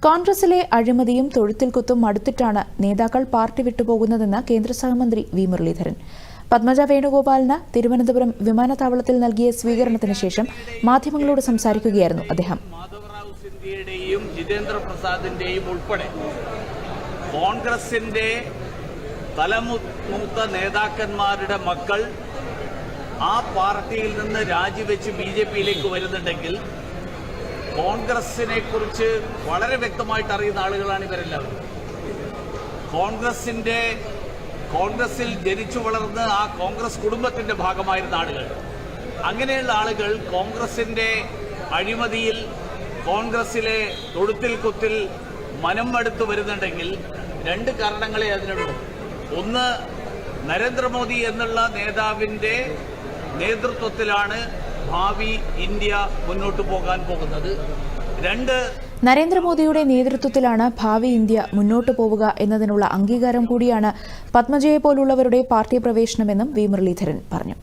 കോൺഗ്രസിലെ അഴിമതിയും തൊഴുത്തിൽ കുത്തും മടുത്തിട്ടാണ് നേതാക്കൾ പാർട്ടി വിട്ടുപോകുന്നതെന്ന് കേന്ദ്ര സഹമന്ത്രി വി മുരളീധരൻ. പത്മജ വേണുഗോപാലിന് തിരുവനന്തപുരം വിമാനത്താവളത്തിൽ നൽകിയ സ്വീകരണത്തിന് ശേഷം മാധ്യമങ്ങളോട് സംസാരിക്കുകയായിരുന്നു അദ്ദേഹം. ജിതേന്ദ്ര പ്രസാദിന്റെയും ഉൾപ്പെടെ കോൺഗ്രസിന്റെ തലമുത്ത നേതാക്കന്മാരുടെ മക്കൾ ആ പാർട്ടിയിൽ നിന്ന് രാജിവെച്ച് ബിജെപിയിലേക്ക് വരുന്നുണ്ടെങ്കിൽ കോൺഗ്രസിനെ കുറിച്ച് വളരെ വ്യക്തമായിട്ട് അറിയുന്ന ആളുകളാണ് ഇവരെല്ലാവരും. കോൺഗ്രസിൽ ജനിച്ചു വളർന്ന് ആ കോൺഗ്രസ് കുടുംബത്തിന്റെ ഭാഗമായിരുന്ന ആളുകൾ. അങ്ങനെയുള്ള ആളുകൾ കോൺഗ്രസിന്റെ അഴിമതിയിൽ, കോൺഗ്രസിലെ തൊഴുത്തിൽ കുത്തിൽ മനം മടുത്തു വരുന്നുണ്ടെങ്കിൽ രണ്ട് കാരണങ്ങളെ അതിനുള്ളൂ. ഒന്ന്, നരേന്ദ്രമോദി എന്നുള്ള നേതാവിന്റെ നേതൃത്വത്തിലാണ് ഭാവി ഇന്ത്യ മുന്നോട്ട് പോകാൻ പോകുന്നത്. രണ്ട്, നരേന്ദ്രമോദിയുടെ നേതൃത്വത്തിലാണ് ഭാവി ഇന്ത്യ മുന്നോട്ടു പോവുക എന്നതിനുള്ള അംഗീകാരം കൂടിയാണ് പത്മജയെ പോലുള്ളവരുടെ പാർട്ടി പ്രവേശനമെന്നും വി മുരളീധരൻ പറഞ്ഞു.